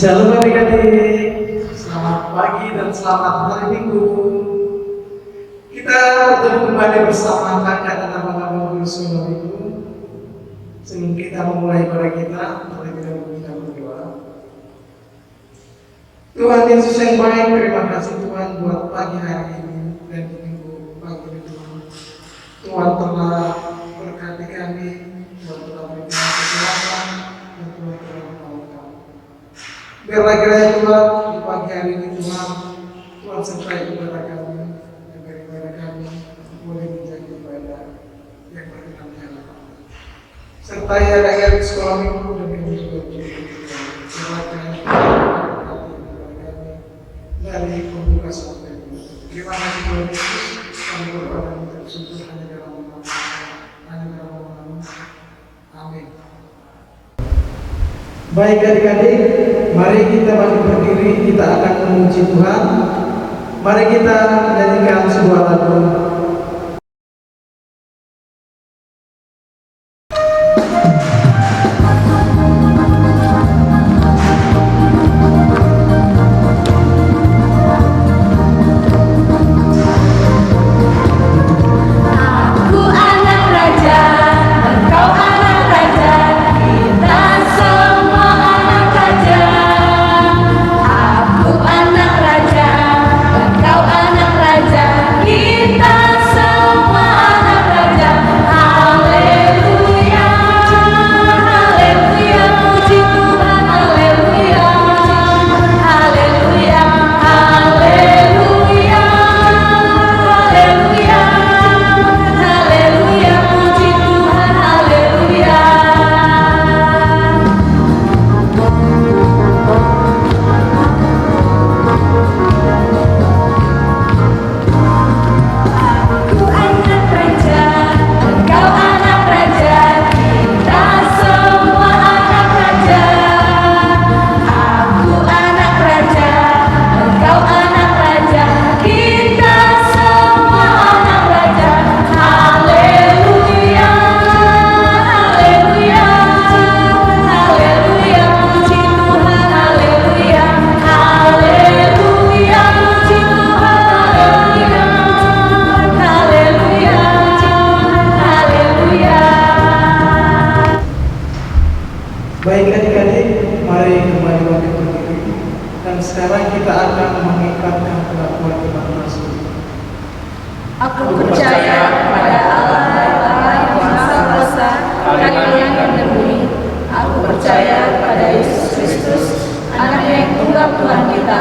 Shalom adik-adik, selamat pagi dan selamat hari Minggu. Kita bertemu kembali bersama kakak dan abang-abang Yusuf itu. Sebelum kita memulai ibadah kita, terlebih dahulu kita berdoa. Tuhan Yesus yang baik, terima kasih Tuhan buat pagi hari ini dan minggu pagi ini. Tuhan telah berkati kami, Tuhan telah berikan kesehatan, dan Tuhan telah menolong kami. Biarlah kiranya Tuhan di pagi hari ini Tuhan sertai ibadah kami, agar ibadah kami boleh menjadi ibadah yang berkenan di hadapan. Sertai anak-anak di sekolah minggu dan kami juga silakan dari pembuka sampai ini. Terima kasih Tuhan Yesus, kami berdoa dan bersyukur hanya dalam nama Amin. Baik adik-adik, mari kita bangkit berdiri, kita akan memuji Tuhan. Mari kita menyanyikan sebuah lagu. Baik adik-adik, mari kembali bangkit berdiri. Dan sekarang kita akan mengikatkan pengakuan iman Rasul. Aku percaya pada Allah yang Maha Kuasa, langit dan bumi. Aku percaya pada Yesus Kristus, Anaknya yang tunggal Tuhan kita,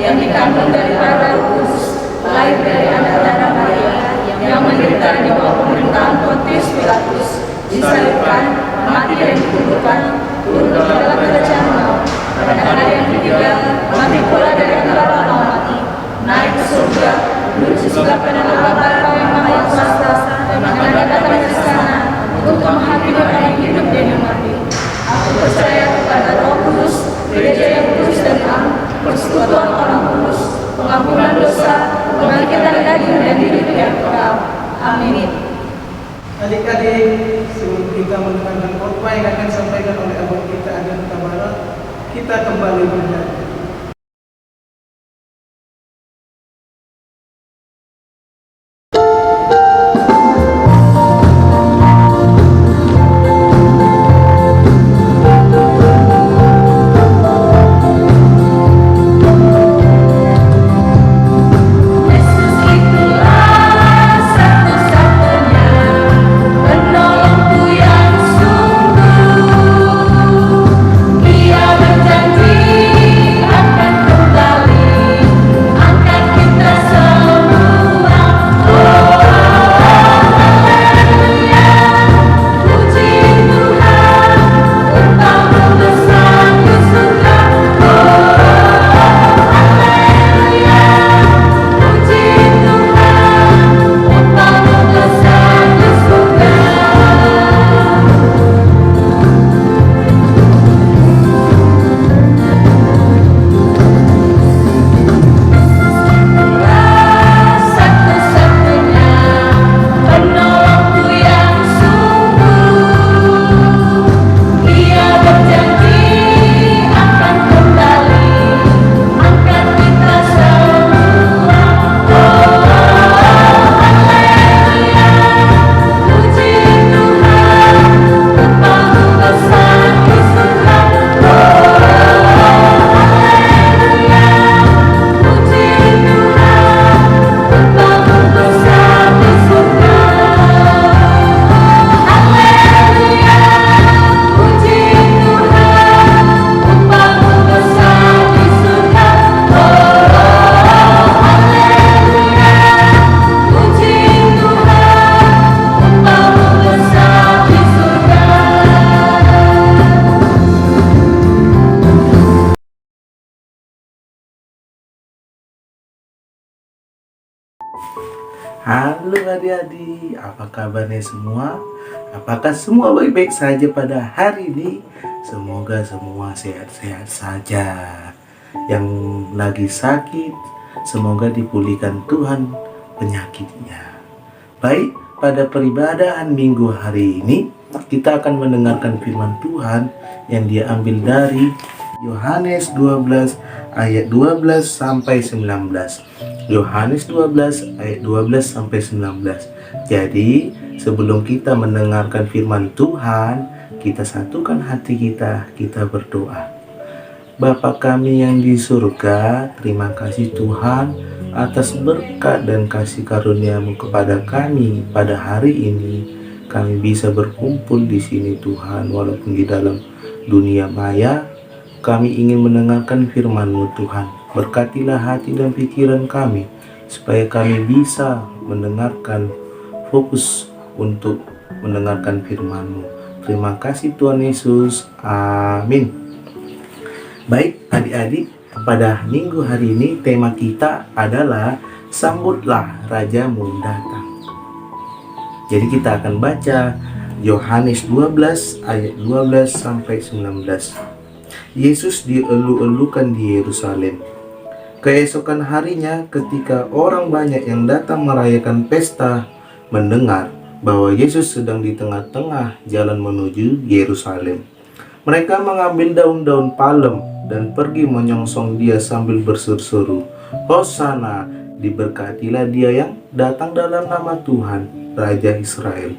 yang dikandung dari Roh Kudus, lahir dari anak darah Maria, yang menderita di bawah pemerintahan Pontius Pilatus, disalibkan, mati dan dikuburkan, turun ke dalam kerajaan maut, pada hari yang ketiga, mati pula dari antara orang mati, naik ke surga, duduk di sebelah kanan Allah Bapa yang Maha Kuasa, dan akan datang dari sana untuk menghakimi orang yang hidup dan yang mati. Aku percaya kepada Roh Kudus, gereja yang kudus dan am, persekutuan orang kudus, pengampunan dosa, kebangkitan daging dan hidup yang kekal. Amin. Adik-adik, sebelum kita mendengarkan khotbah yang akan disampaikan oleh abang kita Adan Tabara, kita kembali bernyanyi. Dia berjanji Halo adik-adik, apa kabarnya semua? Apakah semua baik-baik saja pada hari ini? Semoga semua sehat-sehat saja. Yang lagi sakit, semoga dipulihkan Tuhan penyakitnya. Baik, pada peribadahan minggu hari ini, kita akan mendengarkan firman Tuhan yang diambil dari Yohanes 12 ayat 12 sampai 19. Yohanes 12 ayat 12 sampai 19. Jadi, sebelum kita mendengarkan firman Tuhan, kita satukan hati kita berdoa. Bapa kami yang di surga, terima kasih Tuhan atas berkat dan kasih karunia-Mu kepada kami pada hari ini. Kami bisa berkumpul di sini Tuhan, walaupun di dalam dunia maya. Kami ingin mendengarkan firman-Mu Tuhan. Berkatilah hati dan pikiran kami, supaya kami bisa mendengarkan, fokus untuk mendengarkan firman-Mu. Terima kasih Tuhan Yesus. Amin. Baik adik-adik, pada minggu hari ini tema kita adalah sambutlah Rajamu datang. Jadi kita akan baca Yohanes 12 ayat 12 sampai 19. Yesus dielu-elukan di Yerusalem. Keesokan harinya, ketika orang banyak yang datang merayakan pesta mendengar bahwa Yesus sedang di tengah-tengah jalan menuju Yerusalem, mereka mengambil daun-daun palem dan pergi menyongsong Dia sambil berseru-seru, "Hosana, diberkatilah Dia yang datang dalam nama Tuhan, Raja Israel."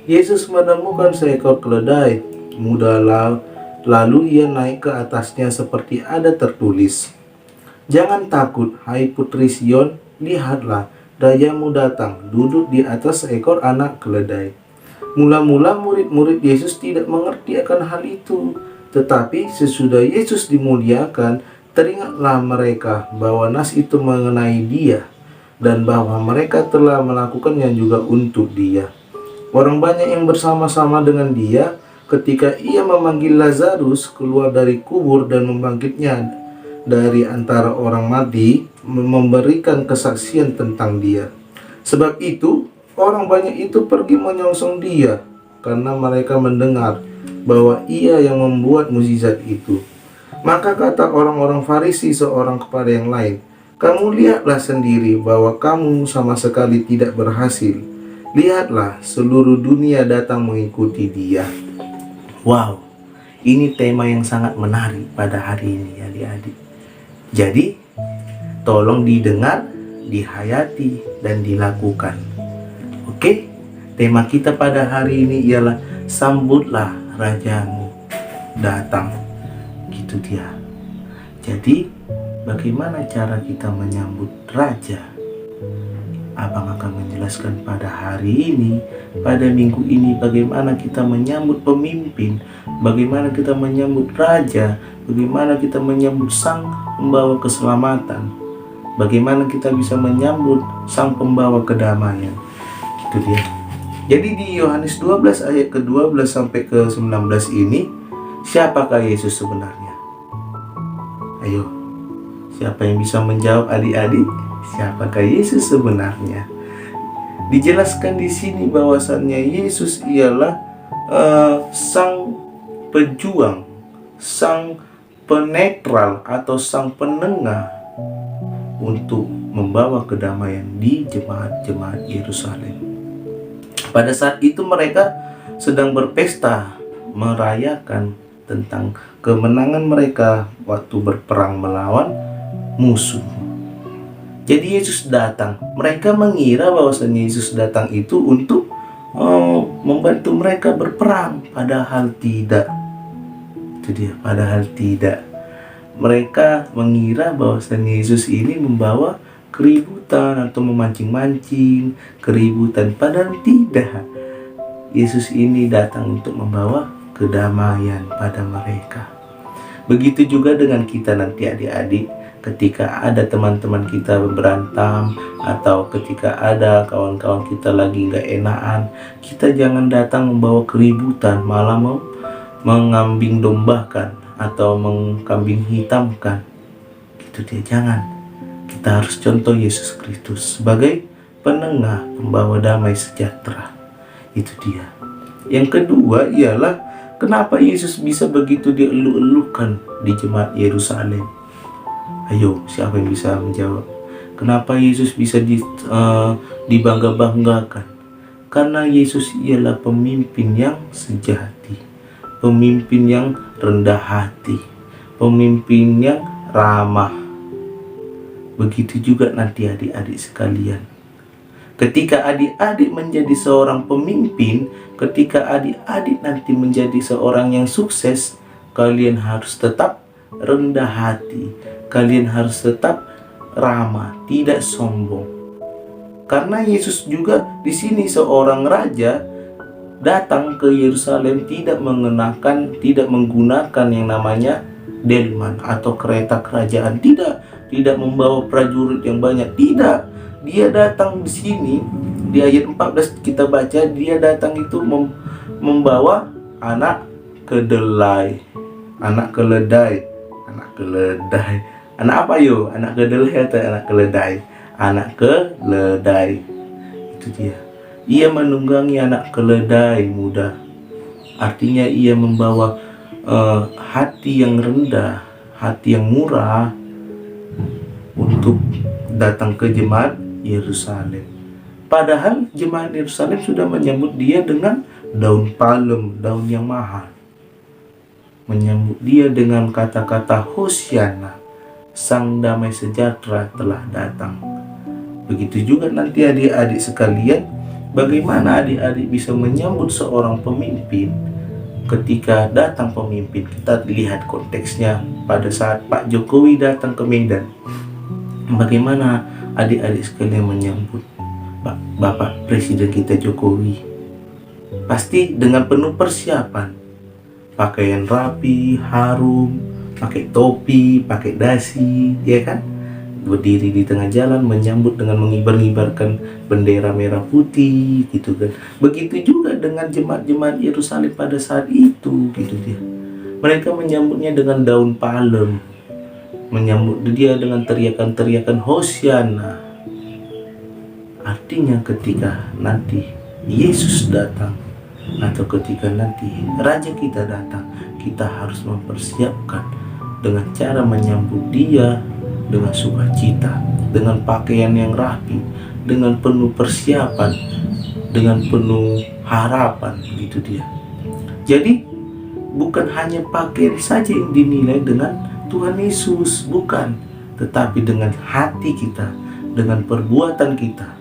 Yesus menemukan seekor keledai muda, lalu Ia naik ke atasnya seperti ada tertulis, "Jangan takut, hai putri Sion, lihatlah, Rajamu datang, duduk di atas seekor anak keledai." Mula-mula murid-murid Yesus tidak mengerti akan hal itu. Tetapi sesudah Yesus dimuliakan, teringatlah mereka bahwa nas itu mengenai Dia, dan bahwa mereka telah melakukannya juga untuk Dia. Orang banyak yang bersama-sama dengan Dia ketika Ia memanggil Lazarus keluar dari kubur dan membangkitnya dari antara orang mati, memberikan kesaksian tentang Dia. Sebab itu, orang banyak itu pergi menyongsong Dia, karena mereka mendengar bahwa Ia yang membuat mukjizat itu. Maka kata orang-orang Farisi seorang kepada yang lain, "Kamu lihatlah sendiri bahwa kamu sama sekali tidak berhasil. Lihatlah, seluruh dunia datang mengikuti Dia." Wow, ini tema yang sangat menarik pada hari ini adik-adik. Jadi, tolong didengar, dihayati, dan dilakukan. Oke, tema kita pada hari ini ialah sambutlah Rajamu datang. Gitu dia. Jadi, bagaimana cara kita menyambut Raja? Abang akan menjelaskan pada hari ini, pada minggu ini, bagaimana kita menyambut pemimpin, bagaimana kita menyambut Raja, bagaimana kita menyambut Sang Pembawa Keselamatan, bagaimana kita bisa menyambut Sang Pembawa Kedamaian. Itu dia. Jadi di Yohanes 12 ayat ke-12 sampai ke-19 ini, siapakah Yesus sebenarnya? Ayo, siapa yang bisa menjawab adik-adik? Siapakah Yesus sebenarnya? Dijelaskan di sini bahwasannya Yesus ialah Sang Pejuang, Sang Penetral atau Sang Penengah untuk membawa kedamaian di jemaat-jemaat Yerusalem. Pada saat itu mereka sedang berpesta merayakan tentang kemenangan mereka waktu berperang melawan musuh. Jadi Yesus datang. Mereka mengira bahwasannya Yesus datang itu untuk membantu mereka berperang, padahal tidak. Itu dia, padahal tidak. Mereka mengira bahwasannya Yesus ini membawa keributan atau memancing-mancing keributan, padahal tidak. Yesus ini datang untuk membawa kedamaian pada mereka. Begitu juga dengan kita nanti adik-adik, ketika ada teman-teman kita berantem, atau ketika ada kawan-kawan kita lagi gak enakan, kita jangan datang membawa keributan, malah mau mengambing dombakan atau mengkambing hitamkan. Gitu dia, jangan. Kita harus contoh Yesus Kristus sebagai penengah, pembawa damai sejahtera. Itu dia. Yang kedua ialah kenapa Yesus bisa begitu dielu-elukan di jemaat Yerusalem. Ayo, siapa yang bisa menjawab? Kenapa Yesus bisa dibangga-banggakan? Karena Yesus ialah pemimpin yang sejati, pemimpin yang rendah hati, pemimpin yang ramah. Begitu juga nanti adik-adik sekalian. Ketika adik-adik menjadi seorang pemimpin, ketika adik-adik nanti menjadi seorang yang sukses, kalian harus tetap rendah hati, kalian harus tetap ramah, tidak sombong. Karena Yesus juga di sini seorang raja datang ke Yerusalem tidak menggunakan yang namanya delman atau kereta kerajaan, tidak membawa prajurit yang banyak, tidak. Dia datang di sini di ayat 14 kita baca, dia datang itu membawa anak keledai. Anak apa yo? Anak kedelai atau anak keledai? Anak keledai. Itu dia. Ia menunggangi anak keledai muda. Artinya ia membawa hati yang rendah, hati yang murah untuk datang ke jemaat Yerusalem. Padahal jemaat Yerusalem sudah menyambut dia dengan daun palem, daun yang mahal. Menyambut dia dengan kata-kata Hosiana, Sang Damai Sejahtera telah datang. Begitu juga nanti adik-adik sekalian, bagaimana adik-adik bisa menyambut seorang pemimpin. Ketika datang pemimpin, kita lihat konteksnya pada saat Pak Jokowi datang ke Medan. Bagaimana adik-adik sekalian menyambut Bapak Presiden kita Jokowi? Pasti dengan penuh persiapan, pakaian rapi, harum, pakai topi, pakai dasi, ya kan? Berdiri di tengah jalan menyambut dengan mengibar-ngibarkan bendera merah putih, gitu kan. Begitu juga dengan jemaat-jemaat Yerusalem pada saat itu, gitu dia. Mereka menyambutnya dengan daun palem, menyambut dia dengan teriakan-teriakan Hosiana. Artinya ketika nanti Yesus datang, atau ketika nanti Raja kita datang, kita harus mempersiapkan dengan cara menyambut dia dengan sukacita, dengan pakaian yang rapi, dengan penuh persiapan, dengan penuh harapan, gitu dia. Jadi bukan hanya pakaian saja yang dinilai dengan Tuhan Yesus, bukan, tetapi dengan hati kita, dengan perbuatan kita,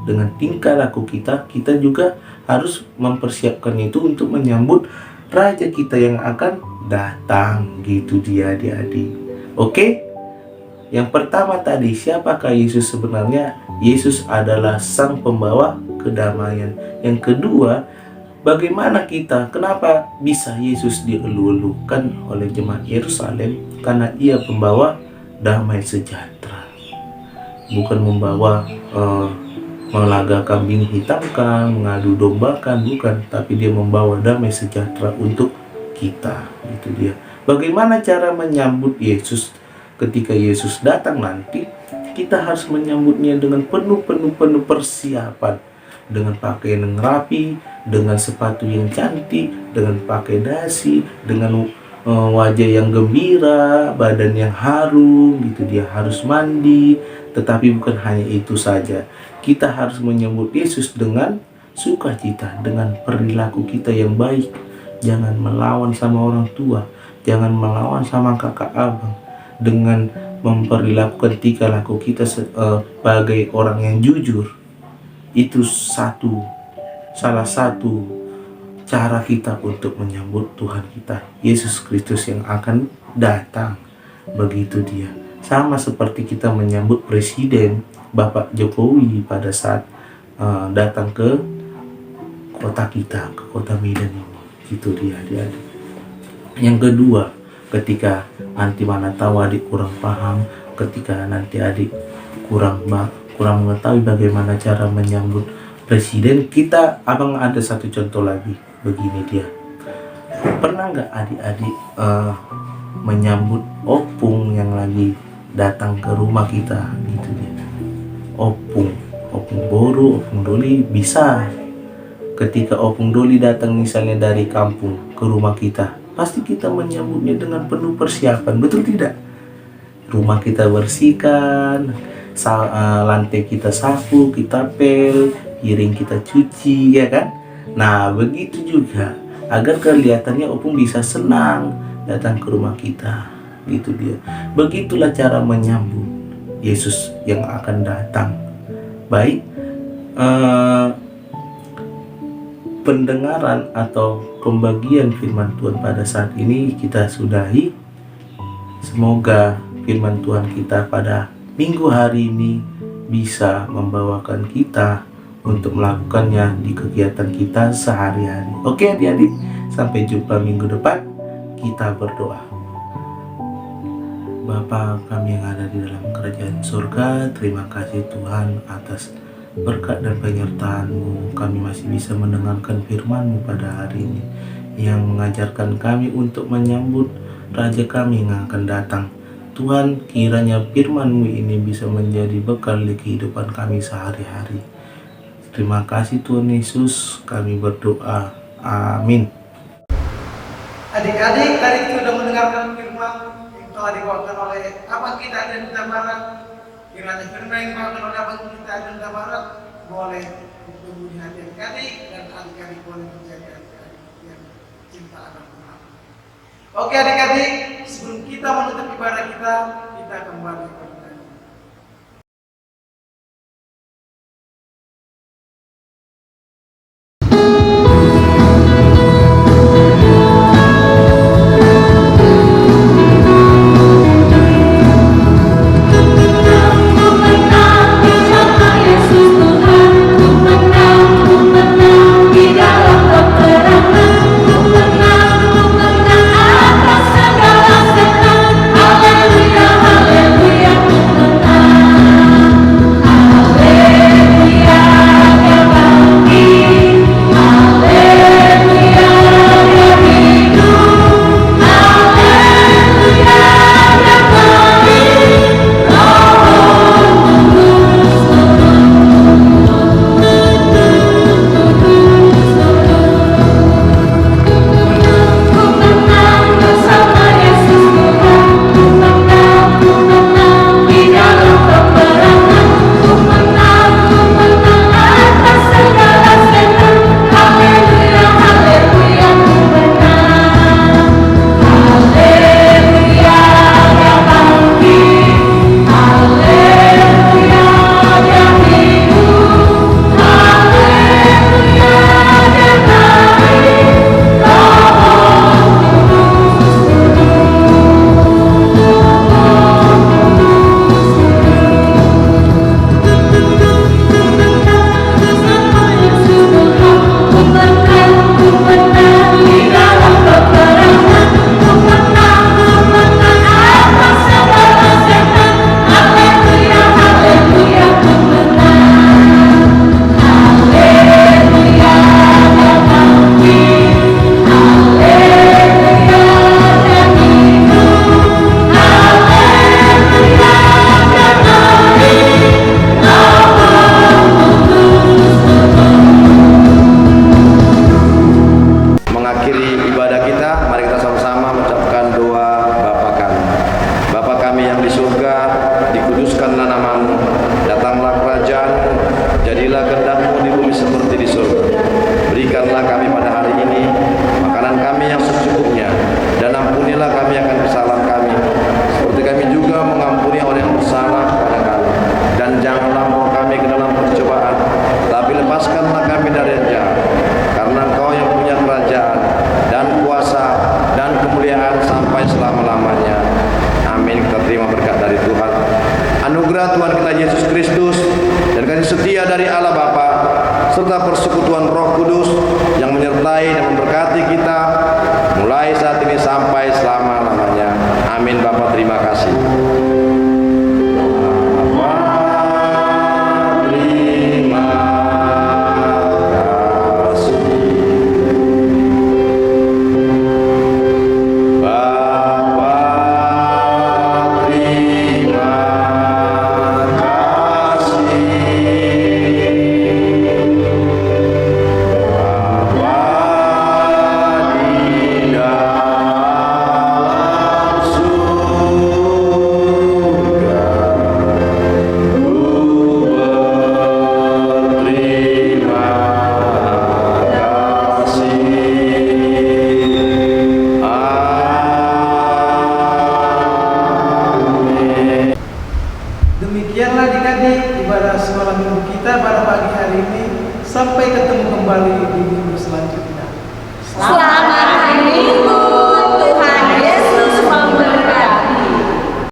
dengan tingkah laku kita, kita juga harus mempersiapkan itu untuk menyambut Raja kita yang akan datang, gitu dia adik-adik. Oke? Yang pertama tadi, siapakah Yesus sebenarnya? Yesus adalah Sang Pembawa Kedamaian. Yang kedua, bagaimana kita, kenapa bisa Yesus dielu-elukan oleh jemaat Yerusalem? Karena ia pembawa damai sejahtera. Bukan membawa melaga kambing hitamkan, mengadu dombakan, bukan. Tapi dia membawa damai sejahtera untuk kita. Itu dia. Bagaimana cara menyambut Yesus? Ketika Yesus datang nanti, kita harus menyambutnya dengan penuh persiapan, dengan pakaian yang rapi, dengan sepatu yang cantik, dengan pakai dasi, dengan wajah yang gembira, badan yang harum, gitu dia, harus mandi. Tetapi bukan hanya itu saja, kita harus menyambut Yesus dengan sukacita, dengan perilaku kita yang baik. Jangan melawan sama orang tua, jangan melawan sama kakak abang, dengan memperlakukan tingkah laku kita sebagai orang yang jujur. Itu salah satu cara kita untuk menyambut Tuhan kita Yesus Kristus yang akan datang. Begitu dia. Sama seperti kita menyambut Presiden Bapak Jokowi pada saat datang ke kota kita, ke kota Medan ini. Itu dia adik-adik. Yang kedua, ketika nanti mana tahu adik kurang paham, ketika nanti adik kurang mengetahui bagaimana cara menyambut presiden, abang ada satu contoh lagi. Begini dia, pernah nggak adik-adik menyambut opung yang lagi datang ke rumah kita, gitu dia. Opung opung boru, opung doli bisa. Ketika opung doli datang misalnya dari kampung ke rumah kita, pasti kita menyambutnya dengan penuh persiapan, betul tidak? Rumah kita bersihkan, lantai kita sapu, kita pel, piring kita cuci, ya kan? Nah, begitu juga agar kelihatannya opung bisa senang datang ke rumah kita. Gitu dia. Begitulah cara menyambut Yesus yang akan datang. Baik, pendengaran atau pembagian firman Tuhan pada saat ini kita sudahi. Semoga firman Tuhan kita pada minggu hari ini bisa membawakan kita untuk melakukannya di kegiatan kita sehari-hari. Oke adik-adik, sampai jumpa minggu depan. Kita berdoa. Bapa kami yang ada di dalam kerajaan surga, terima kasih Tuhan atas berkat dan penyertaan-Mu. Kami masih bisa mendengarkan firman-Mu pada hari ini yang mengajarkan kami untuk menyambut Raja kami yang akan datang. Tuhan, kiranya firman-Mu ini bisa menjadi bekal di kehidupan kami sehari-hari. Terima kasih Tuhan Yesus, kami berdoa. Amin. Adik-adik, tadi sudah mendengarkan firman yang telah dibawakan oleh Abang kita dan Duta Barat. Kiranya firman yang dibawakan oleh Abang kita dan Duta Barat boleh bertumbuh di hati adik-adik, dan adik-adik boleh menjadi adik-adik yang cinta anak Tuhan. Oke adik-adik, sebelum kita menutup ibadah kita kembali bernyanyi. Sampai ketemu kembali di minggu selanjutnya. Selamat